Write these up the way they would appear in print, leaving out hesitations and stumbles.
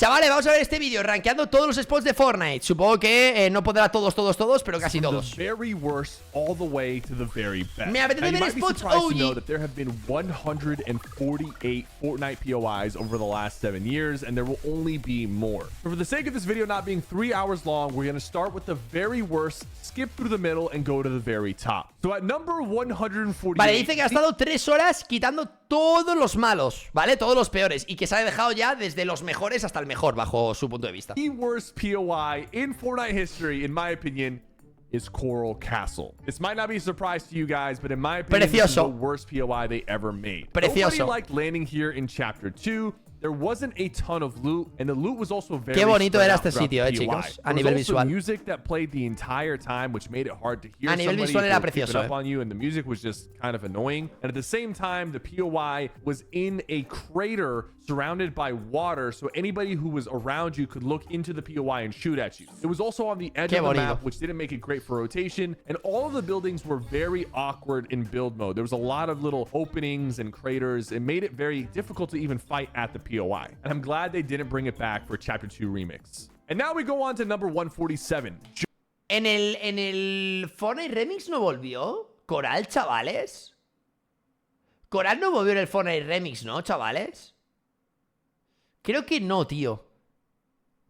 Chavales, vamos a ver este vídeo rankeando todos los spots de Fortnite. Supongo que no podrá todos, pero casi todos. Me apetece ver spots OG. There have been 148 Fortnite POIs over the last 7 years, and there will only be more. But for the sake of this video not being 3 hours long, we're going to start with the very worst, skip through the middle, and go to the very top. So at number 148... Vale, dice que ha estado 3 horas quitando todos los malos, ¿vale? Todos los peores. Y que se ha dejado ya desde los mejores hasta el mejor, bajo su punto de vista. The worst POI in Fortnite history, in my opinion, is Coral Castle. This might not be a surprise to you guys, but in my opinion, this is the worst POI they ever made. Nobody liked landing here in Chapter 2. There wasn't a ton of loot, and the loot was also very Qué bonito era este sitio, chicos, a nivel visual. Music that played the entire time, which made it hard to hear. A nivel visual era precioso, up on you, and the music was just kind of annoying. And at the same time, the POI was in a crater surrounded by water, so anybody who was around you could look into the POI and shoot at you. It was also on the edge of the map, which didn't make it great for rotation, and all of the buildings were very awkward in build mode. There was a lot of little openings and craters. It made it very difficult to even fight at the POI. And I'm glad they didn't bring it back for Chapter 2 Remix. And now we go on to number 147. En el Fortnite Remix no volvió Coral, chavales. Coral no volvió en el Fortnite Remix, ¿no, chavales? Creo que no, tío.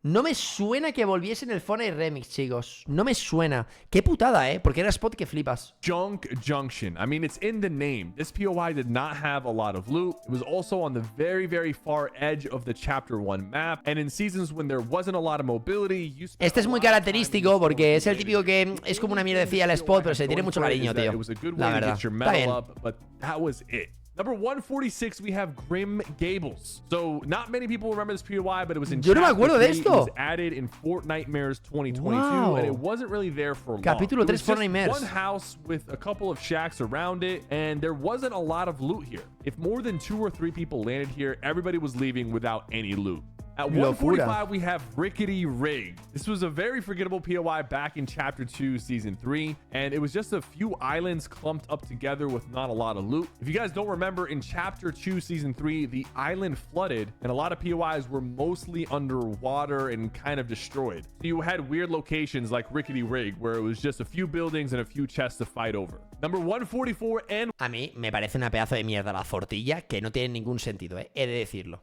No me suena que volviese en el Fortnite Remix, chicos. No me suena. Qué putada, porque era spot que flipas. Junk Junction. I mean, it's in the name. This POI did not have a lot of loot. It was also on the very, very far edge of the Chapter 1 map. And in seasons when there wasn't a lot of mobility, este es muy característico porque es el típico que es como una mierdecilla el spot, pero se tiene mucho cariño, tío. La verdad. Está bien. But that was it. Number 146, we have Grim Gables. So, not many people remember this POI, but it was in Yo no me acuerdo de esto. It was added in Fortnitemares 2022, and it wasn't really there for long. Capítulo 3 Fortnitemares. One house with a couple of shacks around it, and there wasn't a lot of loot here. If more than 2 or 3 people landed here, everybody was leaving without any loot. At 145, we have Rickety Rig. This was a very forgettable POI back in Chapter 2, Season 3, and it was just a few islands clumped up together with not a lot of loot. If you guys don't remember, in Chapter 2, Season 3, the island flooded, and a lot of POIs were mostly underwater and kind of destroyed. So you had weird locations like Rickety Rig, where it was just a few buildings and a few chests to fight over. Number 144, and... A mí me parece una pedazo de mierda la fortilla que no tiene ningún sentido, he de decirlo.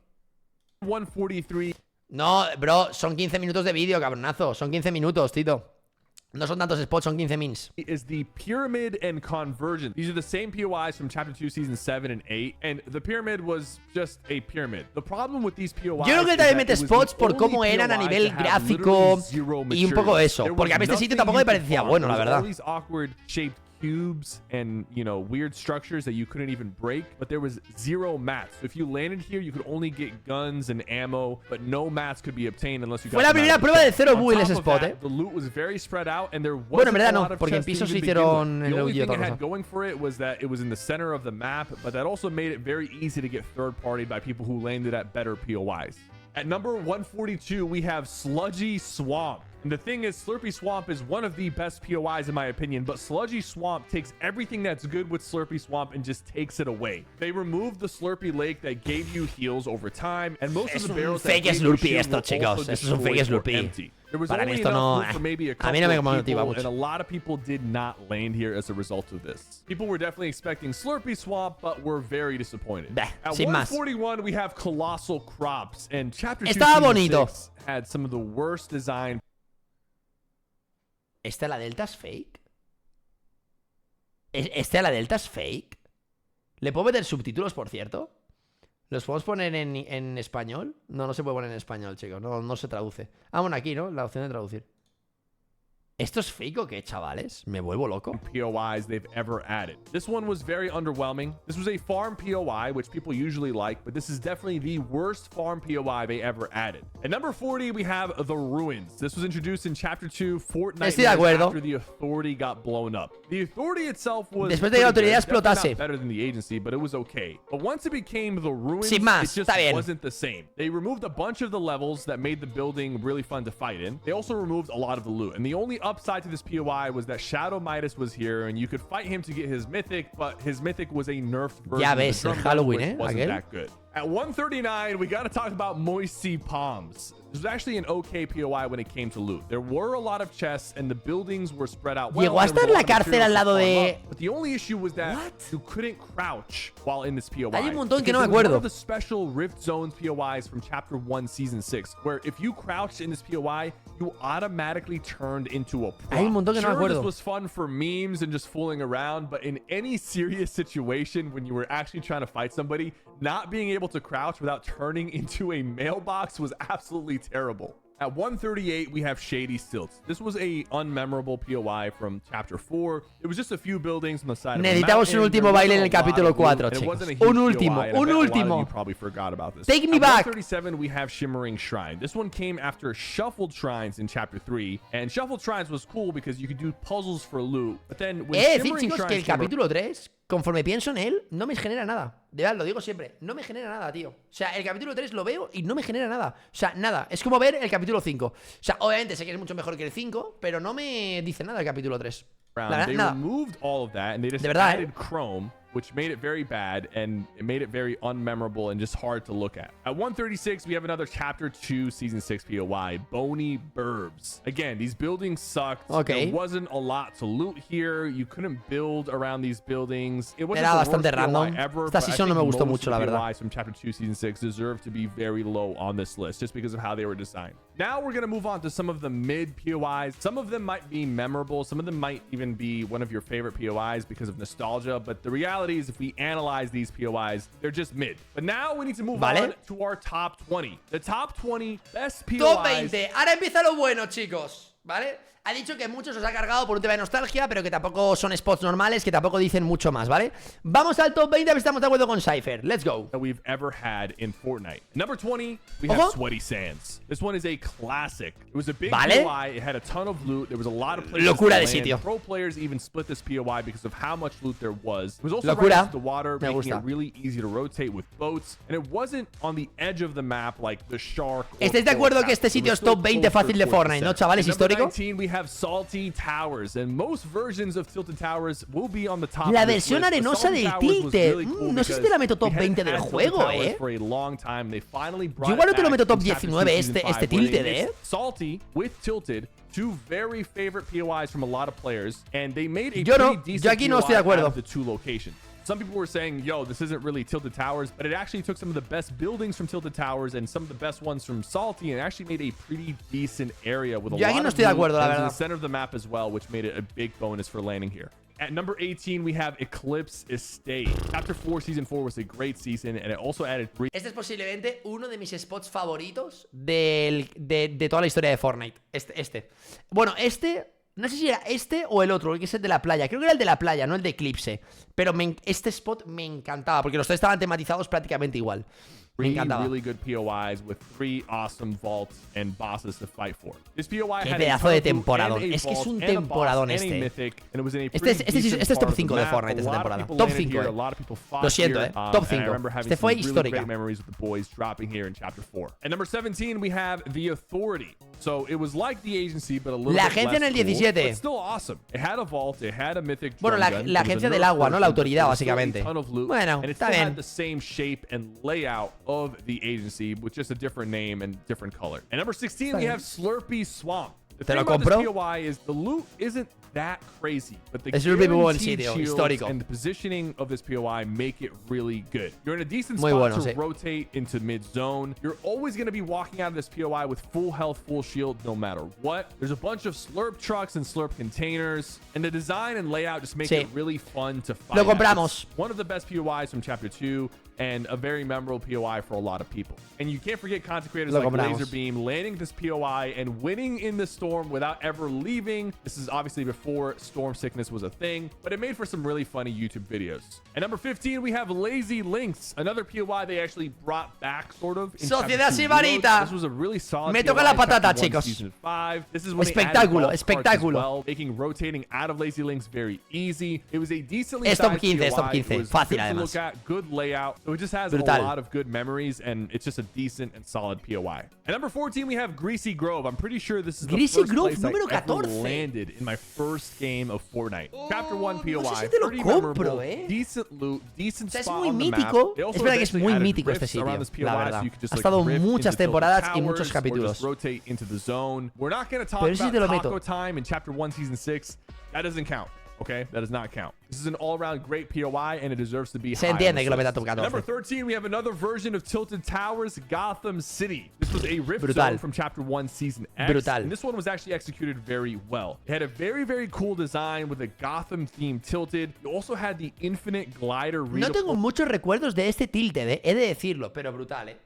143. No, bro, son 15 minutos de vídeo, cabronazo. Son 15 minutos, Tito. No son tantos spots, son 15 mins. Is the Pyramid and Convergence. These are the same POIs from Chapter 2, Season 7 and 8. And the Pyramid was just a pyramid. The problem with these POIs... Yo creo que también mete spots por cómo eran a nivel gráfico y un poco eso. Porque a mí este sitio tampoco me parecía bueno, la verdad. These awkward shaped cubes and, you know, weird structures that you couldn't even break, but there was 0 mats. So if you landed here, you could only get guns and ammo, but no mats could be obtained unless you got... Fue la primera prueba de 0 bull ese spot, The loot was very spread out and there wasn't bueno, en verdad a lot no, of porque en pisos se hicieron el The only audio thing it had going for it was that it was in the center of the map, but that also made it very easy to get third-partied by people who landed at better POIs. At number 142, we have Sludgy Swamp. And the thing is, Slurpy Swamp is one of the best POIs in my opinion, but Sludgy Swamp takes everything that's good with Slurpy Swamp and just takes it away. They removed the Slurpy Lake that gave you heals over time, and most of the barrels that gave you shield were also destroyed or empty. There was only enough loot for maybe a couple of people, and a lot of people did not land here as a result of this. People were definitely expecting Slurpy Swamp, but were very disappointed. At 141, we have Colossal Crops, and Chapter 2 Season 6 had some of the worst design. ¿Esta la Delta es fake? ¿Esta la Delta es fake? ¿Le puedo meter subtítulos, por cierto? ¿Los podemos poner en español? No, no se puede poner en español, chicos. No se traduce. Ah, bueno, aquí, ¿no? La opción de traducir. ¿Esto es fake o qué, chavales? Me vuelvo loco. POIs they've ever added. This one was very underwhelming. This was a farm POI, which people usually like, but this is definitely the worst farm POI they ever added. At number 40, we have The Ruins. This was introduced in Chapter 2, Fortnite, after the Authority got blown up. The Authority itself was después de que la autoridad explotase. Better than the Agency, but it was okay. But once it became The Ruins, sin más, it just wasn't the same. They removed a bunch of the levels that made the building really fun to fight in. They also removed a lot of the loot, and the only upside to this POI was that Shadow Midas was here, and you could fight him to get his mythic, but his mythic was a nerfed version ya ves, of the el Halloween, which wasn't that good. At 139, we got to talk about Moisty Palms. This was actually an okay POI when it came to loot. There were a lot of chests and the buildings were spread out well. Llegó a estar en la cárcel al lado de... But the only issue was that you couldn't crouch while in this POI. Hay un montón que no me Because it was one acuerdo. of the special Rift Zones POIs from Chapter 1, Season 6, where if you crouched in this POI, you automatically turned into a prop. Hay un montón que no me Sure, this acuerdo. was fun for memes and just fooling around, but in any serious situation when you were actually trying to fight somebody, not being able to crouch without turning into a mailbox was absolutely terrible. At 138, we have Shady Stilts. This was a unmemorable POI from Chapter 4. It was just a few buildings on the side of the Necesitamos un mountain. último There baile en wasn't el a lot capítulo of 4, loot, and it chicos. wasn't a huge Un último, POI, and I un bet a lot of último. you probably forgot about this. Take me At back. 137, we have Shimmering Shrine. This one came after Shuffled Shrines in Chapter 3, and Shuffled Shrines was cool because you could do puzzles for loot. But then when Decir, Shimmering chicos, que el Shrines came capítulo 3, conforme pienso en él, no me genera nada. De verdad, lo digo siempre. No me genera nada, tío. O sea, el capítulo 3 lo veo y no me genera nada. O sea, nada. Es como ver el capítulo 5. O sea, obviamente sé que es mucho mejor que el 5, pero no me dice nada el capítulo 3. La verdad, they nada. removed all of that and they just De verdad, added Chrome, which made it very bad and it made it very unmemorable and just hard to look at. At 136, we have another Chapter 2 Season 6 POI, Bony Burbs. Again, these buildings sucked. Okay. There wasn't a lot to loot here. You couldn't build around these buildings. It wasn't Era the bastante worst POI random. ever, Esta but I season no think me gustó most mucho, of la the verdad. POIs from Chapter 2 Season 6 deserve to be very low on this list just because of how they were designed. Now we're going to move on to some of the mid POIs. Some of them might be memorable. Some of them might even be one of your favorite POIs because of nostalgia. But the reality is if we analyze these POIs, they're just mid. But now we need to move on to our top 20. The top 20 best POIs. Top 20. Ahora empieza lo bueno, chicos. ¿Vale? Ha dicho que muchos os ha cargado por un tema de nostalgia, pero que tampoco son spots normales, que tampoco dicen mucho más, ¿vale? Vamos al top 20 a ver si estamos de acuerdo con Cypher. Let's go. That we've ever had in Fortnite. Number 20, we have Sweaty Sands. This one is a classic. It was a big POI. It had a ton of loot. There was a lot of players. Locura de sitio. Pro players even split this POI because of how much loot there was. It was also Locura. right next to the water, Me making gusta. it really easy to rotate with boats. And it wasn't on the edge of the map like the Shark. ¿Estáis de acuerdo que este sitio es top 20 fácil de Fortnite, no, chavales? Histórico. Number 19, we have Salty Towers, and most versions of Tilted Towers will be on the top. La of this versión list, but arenosa Salty del Towers was Tilted. really cool No sé si te because la meto top we hadn't 20 del had Tilted juego, Towers for a long time. They finally brought Yo igual no it te lo back meto top in Chapter 19 2, Season este 5, where they Tilted, mixed Salty with Tilted, two very favorite POIs from a lot of players, and they made a Yo no, pretty decent yo aquí no estoy de POI out acuerdo. of the two locations. Some people were saying, yo, this isn't really Tilted Towers, but it actually took some of the best buildings from Tilted Towers and some of the best ones from Salty and actually made a pretty decent area with a Yo lot aquí no of estoy de loot. acuerdo, la It was in verdad. the center of the map as well, which made it a big bonus for landing here. At number 18, we have Eclipse Estate. Chapter 4, Season 4 was a great season, and it also added 3. Este es posiblemente uno de mis spots favoritos de toda la historia de Fortnite. Bueno, no sé si era este o el otro, el que es el de la playa. Creo que era el de la playa, no el de Eclipse. Pero este spot me encantaba, porque los tres estaban tematizados prácticamente igual. Me encantaba. Really good POIs with 3 awesome vaults and bosses to fight for. This POI Qué had pedazo a de ton of loot temporadón. and a Es que es vault un and a boss temporadón and a este. mythic, and it was in a Este pretty decent es top part of the 5 de map. Fortnite A esta lot of temporada. people Top landed 5, here, a lot of people fought Lo siento, here, Top and I 5. remember having Este some fue really histórica. great memories with the boys dropping here in Chapter 4. At number 17, we have The Authority. So it was like the agency, but a little La bit agencia less en el 17. cool, but still awesome. It had a vault, it had a mythic Bueno, drum gun, la there was a agencia del nerf agua, ¿no? La version, but autoridad, there was still a básicamente. ton of loot, Bueno, and it está still bien. had the same shape and layout of the agency with just a different name and different color. And number 16, we have Slurpy Swamp. The Te thing lo about this compro. POI is the loot isn't that crazy, but the Es un buen guaranteed sitio, shields histórico. and the positioning of this POI make it really good. You're in a decent Muy spot bueno, to sí. rotate into mid zone. You're always going to be walking out of this POI with full health, full shield, no matter what. There's a bunch of slurp trucks and slurp containers, and the design and layout just make Sí. it really fun to fight. Lo at. compramos. It's one of the best POIs from Chapter 2 and a very memorable POI for a lot of people. And you can't forget content creators Lo like compramos. Laserbeam landing this POI and winning in the storm without ever leaving. This is obviously before storm sickness was a thing, but it made for some really funny YouTube videos. At number 15, we have Lazy Links, another POI they actually brought back, sort of. In Sociedad Chapter 2 Sibarita. Reload. This was a really solid Me toca POI la in Chapter patata, 1, chicos. Season 5. This is when they added Espectáculo, golf carts as espectáculo. well, making rotating out of Lazy Links very easy. It was a decently Es top sized 15, es top POI. 15. It was Fácil, good to además. look at, good layout. So it just has Brutal. a lot of good memories, and it's just a decent and solid POI. At number 14, we have Greasy Grove. I'm pretty sure this is the Greasy first Grove, place I número ever 14. landed in my first game of Fortnite. Chapter 1 POI. no sé si te lo pretty compro, memorable, decent loot, decent O sea, es spot muy on the map. mítico. They also Es verdad que es eventually muy added mítico este rifts sitio, around this POI, la so verdad. you could just, Ha like, estado rift muchas into temporadas y Tilted muchos Towers, or capítulos. just rotate into the zone. We're not going to talk Pero sí te lo about meto. Taco Time in Chapter 1 Season 6. That doesn't count. Okay, that does not count. This is an all-around great POI, and it deserves to be Se high on entiende this que lo list. meta top 14. Number 13, we have another version of Tilted Towers, Gotham City. This was a rift Brutal. zone from Chapter 1 Season X. Brutal. And this one was actually executed very well. It had a very, very cool design with a Gotham theme tilted. It also had the infinite glider No tengo muchos recuerdos de este Tilted, he de decirlo, pero brutal,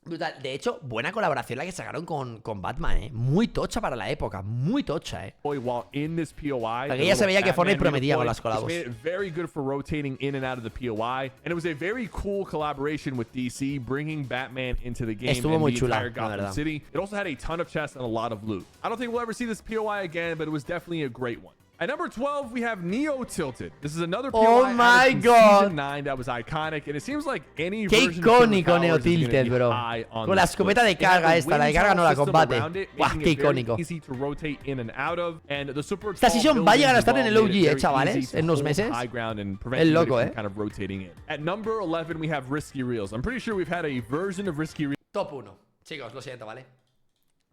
Brutal. De hecho, buena colaboración la que sacaron con Batman, Muy tocha para la época, muy tocha, While in this POI, Porque ya se veía que Fortnite prometía con las collabs. collabos. Made it very good for rotating in and out of the POI, and it was a very cool collaboration with DC, bringing Batman into the game Estuvo and muy the chula, entire la Gotham verdad. City. It also had a ton of chests and a lot of loot. I don't think we'll ever see this POI again, but it was definitely a great one. At number 12, we have Neo Tilted. This is another POI Oh added my from God. Season 9 that was iconic, and it seems like any Qué version of Tilted icónico Neo Towers is gonna Tilted, be bro. high on Con la this escopeta list. de It had carga the esta, la de wind carga no la tunnel system combate. around it, Buah, making qué it very icónico. easy to rotate in and out of, and the super Esta tall sesión va a llegar a buildings estar en el involved made OG, it very chavales, easy to en unos hold meses. high ground and prevent El anybody loco, from kind of rotating in. At number 11, we have Risky Reels. I'm pretty sure we've had a version of Risky Reels. Top 1. Chicos, lo siento, ¿vale?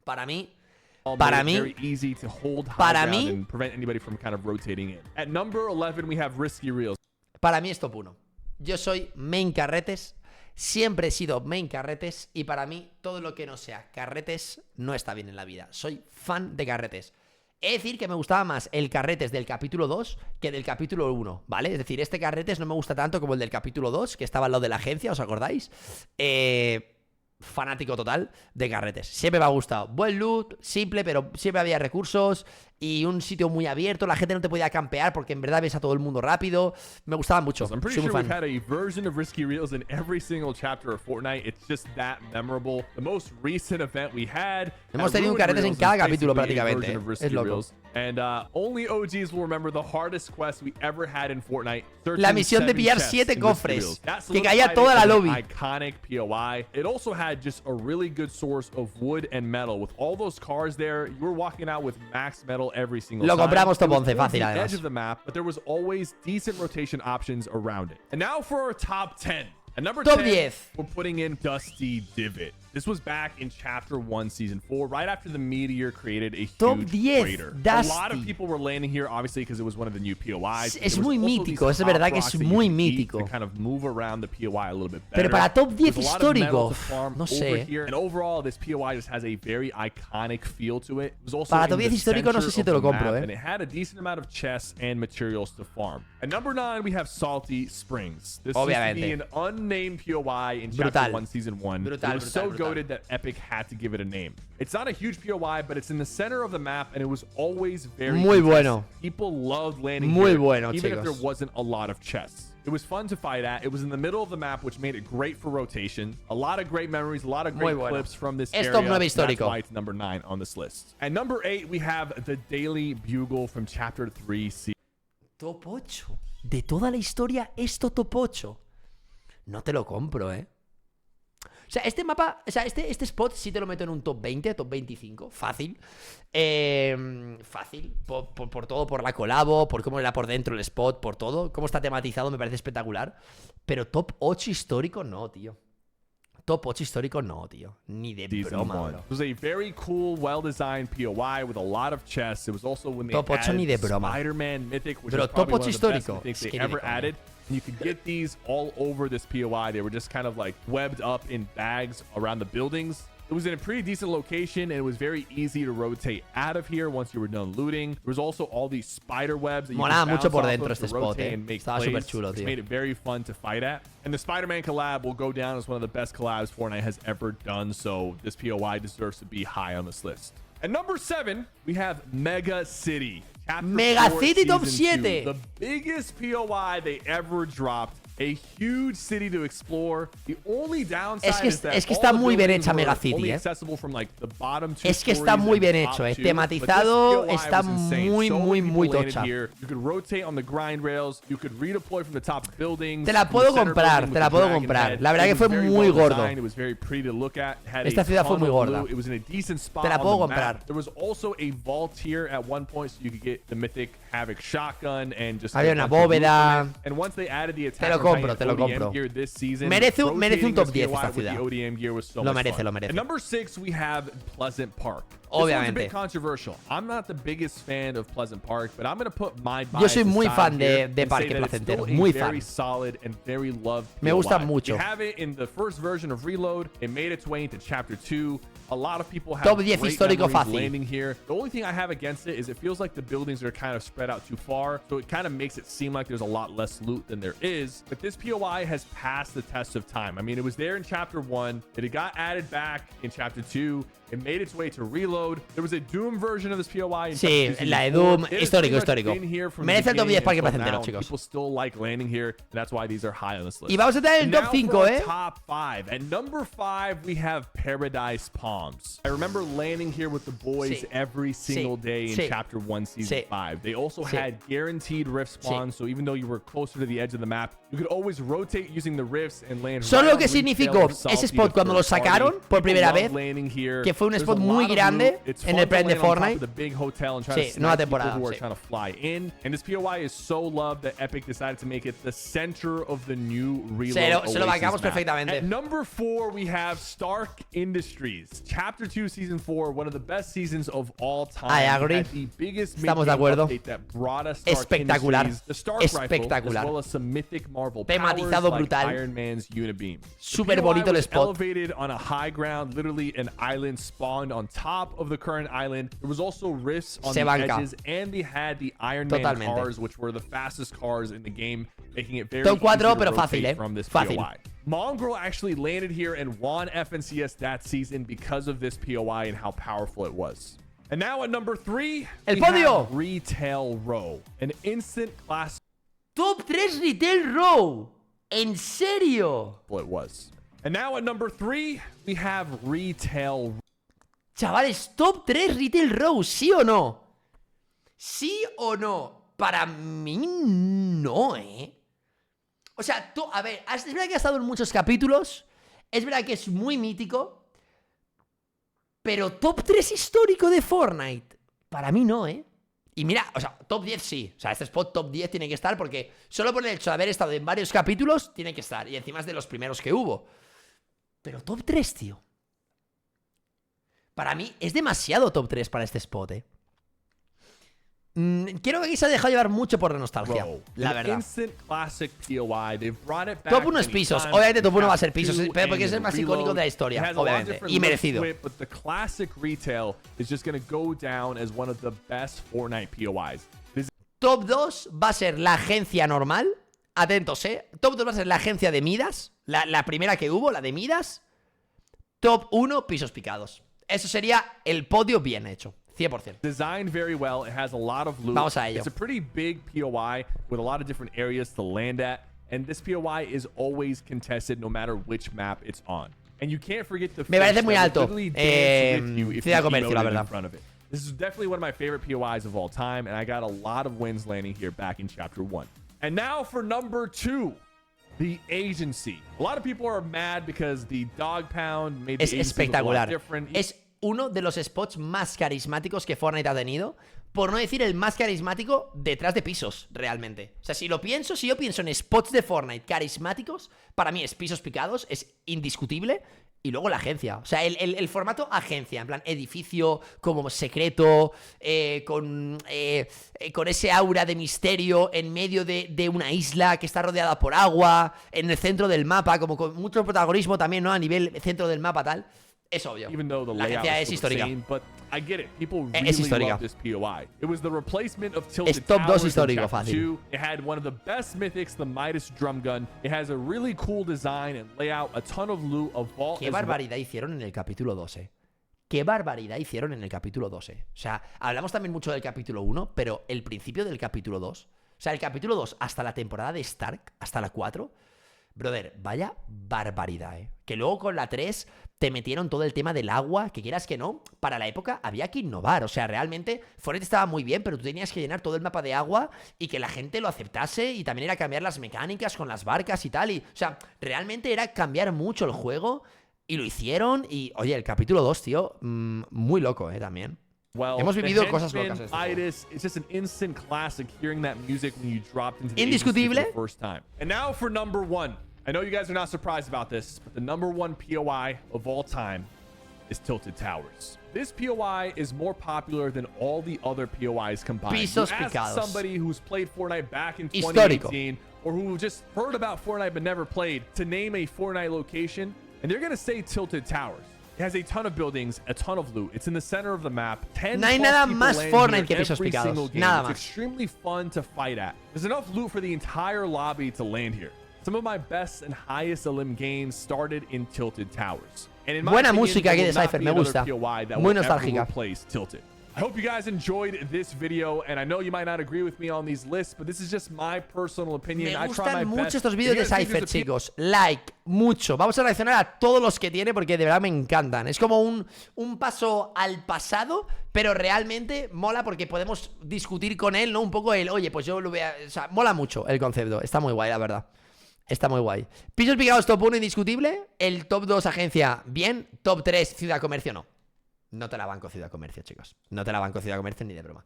Para mí, Made it very easy to hold high para ground mí- and prevent anybody from kind of rotating in. At number 11, we have Risky Reels. para mí es top 1. Yo soy main carretes, siempre he sido main carretes y para mí todo lo que no sea carretes no está bien en la vida. Soy fan de carretes. He de decir que me gustaba más el carretes del capítulo 2 que del capítulo 1, ¿vale? Es decir, este carretes no me gusta tanto como el del capítulo 2, que estaba al lado de la agencia, ¿os acordáis? Fanático total de carretes. Siempre me ha gustado. Buen loot, simple, pero siempre había recursos y un sitio muy abierto. La gente no te podía campear porque en verdad ves a todo el mundo rápido. Me gustaba mucho. I'm pretty Soy muy sure we've fan. had a version of Risky Reels in every single chapter of Fortnite. It's just that memorable. The most recent event we had. Hemos tenido un carretes en cada capítulo prácticamente, Es loco. And only OGs will remember the hardest quest we ever had in Fortnite. La misión de pillar 7 cofres, que caía toda la lobby. Iconic POI. It also had just a really good source of wood and metal. With all those cars there, you were walking out with max metal every single Lo time. compramos top It was 11 towards fácil, the además. edge of the map, but there was always decent rotation options around it. And now for our top 10. At number Top 10, 10. we're putting in Dusty Divot. This was back in Chapter 1, Season 4, right after the meteor created a Top huge 10, crater. A Dusty. lot of people were landing here, obviously, because it was one of the new POIs. Es There was muy also mítico, these es verdad hot que es rocks that you muy could eat mítico. to kind of move around the POI a little bit better. Pero para top 10 There's a lot of metal histórico, to farm no over sé. here. And overall, this POI just has a very iconic feel to it. It was also Para in top 10 the histórico no sé center si of te lo the compro, map, and it had a decent amount of chests and materials to farm. At number 9, we have Salty Springs. This used to Obviamente. be an unnamed POI in Brutal. Chapter 1, Season 1. Brutal, It was brutal, so brutal. goated that Epic had to give it a name. It's not a huge POI, but it's in the center of the map, and it was always very Muy contested. bueno. People loved landing Muy here, bueno, even if chicos. there wasn't a lot of chests. It was fun to fight at. It was in the middle of the map, which made it great for rotation. A lot of great memories, a lot of Muy great bueno. clips from this Es area. top 9 That's histórico. why it's number 9 on this list. At number 8, we have the Daily Bugle from Chapter 3. Top 8. De toda la historia, esto top 8. No te lo compro, O sea, este mapa, o sea, este spot sí te lo meto en un top 20, top 25, fácil. Fácil, por todo, por la colabo, por cómo era por dentro el spot, por todo. Cómo está tematizado, me parece espectacular. Pero top 8 histórico, no, tío. Top 8 histórico, no, tío. Ni de Season broma, 1. bro. It was a very cool, well-designed POI with a lot of chests. It was also when they Top 8 ni de added broma. Spider-Man Mythic, which Pero is probably top one 8 of the best histórico. mythics Es they que ni de ever coña. added. And you could get these all over this POI. They were just kind of like webbed up in bags around the buildings. It was in a pretty decent location, and it was very easy to rotate out of here once you were done looting. There was also all these spider webs that you Molaba could mucho bounce por off dentro of este to spot, rotate and make Estaba plays, súper chulo, which tío. made it very fun to fight at. And the Spider-Man collab will go down as one of the best collabs Fortnite has ever done, so this POI deserves to be high on this list. At number 7, we have Mega City. Chapter Mega 4, City top Season 2. 7. The biggest POI they ever dropped. A huge city to explore. The only downside es que está muy bien hecha Mega City, Es que está muy bien hecho, tematizado, está muy tocha. Te la puedo comprar, La verdad que fue muy gordo. Esta ciudad fue muy gorda. Te la puedo comprar. Había una bóveda. Te lo compro. Merece un top 10 esta ciudad. Lo merece. Number 6 we have Pleasant Park. Obviamente. Yo soy muy fan de Parque Placentero, muy fan. Me gusta mucho. Top 10 histórico fácil. The only thing I have against it is it feels like the buildings are kind of spread out too far, so it kind of makes it seem like there's a lot less loot than there is. But this POI has passed the test of time. I mean, it was there in Chapter 1, it got added back in Chapter 2, it made its way to Reload. There was a Doom version of this POI in Sí, la de Doom, histórico. Merece el top 10 Parque Placentero, chicos. People still like landing here, and that's why these are high on this list. Y vamos a tener el top 5, Top 5. At number 5, we have Paradise Palms. I remember landing here with the boys every single day in Chapter 1, Season 5. They also had guaranteed rift spawns, so even though you were closer to the edge of the map, you could always rotate using the rifts and land. Solo lo que significó ese spot cuando lo sacaron por primera vez, que fue un spot muy grande en el Prime de Fortnite. Sí, nueva temporada. And this POI is so loved that Epic decided to make it the center of the new Reload. Se lo bancamos perfectamente. At number 4, we have Stark Industries. Chapter 2, Season 4, one of the best seasons of all time. I agree. The biggest Estamos de acuerdo. That brought us Stark espectacular. The Stark espectacular. Rifle, as well as some mythic Marvel tematizado powers brutal. Like Iron Man's Unibeam. Súper bonito el spot. Elevated on a high ground, literally an island spawned on top of the current island. There was also rifts on the edges, and they had the Iron Man cars, which were the fastest cars in the game, making it very Top 4, easy to pero rotate fácil, from this fácil. POI. Mongrel actually landed here and won FNCS that season because of this POI and how powerful it was. And now at number 3, El podio. Retail Row, an instant class. Top 3 Retail Row. ¿En serio? It was. And now at number 3, we have Retail. Chavales, top 3 Retail Row, ¿sí o no? ¿Sí o no? Para mí no, O sea, a ver, es verdad que ha estado en muchos capítulos, es verdad que es muy mítico, pero top 3 histórico de Fortnite, para mí no, Y mira, o sea, top 10 sí, o sea, este spot top 10 tiene que estar porque solo por el hecho de haber estado en varios capítulos, tiene que estar, y encima es de los primeros que hubo. Pero top 3, tío. Para mí es demasiado top 3 para este spot, Creo que aquí se ha dejado llevar mucho por la nostalgia, la verdad. Top 1 es Pisos. Obviamente top 1 va a ser Pisos, pero porque es el más icónico de la historia, obviamente. Y merecido. Top 2 va a ser la agencia normal. Atentos, Top 2 va a ser la agencia de Midas. La primera que hubo, la de Midas. Top 1, Pisos Picados. Eso sería el podio bien hecho. 100%. Designed very well. It has a lot of loot. Vamos a ello. It's a pretty big POI with a lot of different areas to land at. And this POI is always contested no matter which map it's on. And you can't forget the Me parece muy alto. Ciudad Comercio, la verdad. This is definitely one of my favorite POIs of all time. And I got a lot of wins landing here back in Chapter 1. And now for number 2. The Agency. A lot of people are mad because the Dog Pound made the Agency look a lot different. Es uno de los spots más carismáticos que Fortnite ha tenido, por no decir el más carismático detrás de Pisos, realmente. O sea, si yo pienso en spots de Fortnite carismáticos, para mí es Pisos Picados, es indiscutible. Y luego la agencia, o sea, el formato agencia, en plan edificio como secreto, con ese aura de misterio en medio de una isla que está rodeada por agua, en el centro del mapa, como con mucho protagonismo también, ¿no? A nivel centro del mapa, tal. Es obvio. La agencia es histórica. Es histórica. Es top 2 histórico, fácil. It had one of the best mythics, the Midas drum gun. It has a really cool design and layout, a ton of loot, a vault. Qué barbaridad hicieron en el capítulo 2, Qué barbaridad hicieron en el capítulo 2, O sea, hablamos también mucho del capítulo 1, pero el principio del capítulo 2, o sea, el capítulo 2 hasta la temporada de Stark, hasta la 4, Brother, vaya barbaridad, ¿eh? Que luego con la 3 te metieron todo el tema del agua, que quieras que no, para la época había que innovar. O sea, realmente Fortnite estaba muy bien, pero tú tenías que llenar todo el mapa de agua y que la gente lo aceptase, y también era cambiar las mecánicas con las barcas y tal. O sea, realmente era cambiar mucho el juego y lo hicieron. Y, oye, el capítulo 2, tío, muy loco, también. Well, Hemos vivido the cosas Henchman locas. Este juego. Itis, it's just an instant classic hearing that music when you dropped into the Indiscutible. agency for the first time. And now for number 1. I know you guys are not surprised about this, but the number 1 POI of all time is Tilted Towers. This POI is more popular than all the other POIs combined. Pisos You ask picados. somebody who's played Fortnite back in Histórico. 2018 or who just heard about Fortnite but never played to name a Fortnite location, and they're going to say Tilted Towers. It has a ton of buildings, a ton of loot. It's in the center of the map. 10 No hay plus nada people más land Fortnite here que Pisos every Picados. single game. Nada It's más. extremely fun to fight at. There's enough loot for the entire lobby to land here. Some of my best and highest elim games started in Tilted Towers. And in my Buena opinion, música aquí there de will not Cypher, be me another gusta. POI that Muy will ever nostálgica. replace Tilted. I hope you guys enjoyed this video, and I know you might not agree with me on these lists, but this is just my personal opinion. Me I try my gustan mucho best. estos If vídeos you de guys think Cypher, there's a chicos. Like, mucho. Vamos a reaccionar a todos los que tiene porque de verdad me encantan. Es como un paso al pasado, pero realmente mola porque podemos discutir con él, ¿no? Un poco el, oye, pues yo lo voy a... O sea, mola mucho el concepto. Está muy guay, la verdad. Está muy guay. Pisos Picados top 1 indiscutible. El top 2 agencia, bien. Top 3 ciudad comercio, no. No te la banco ciudad comercio, chicos. No te la banco ciudad comercio ni de broma.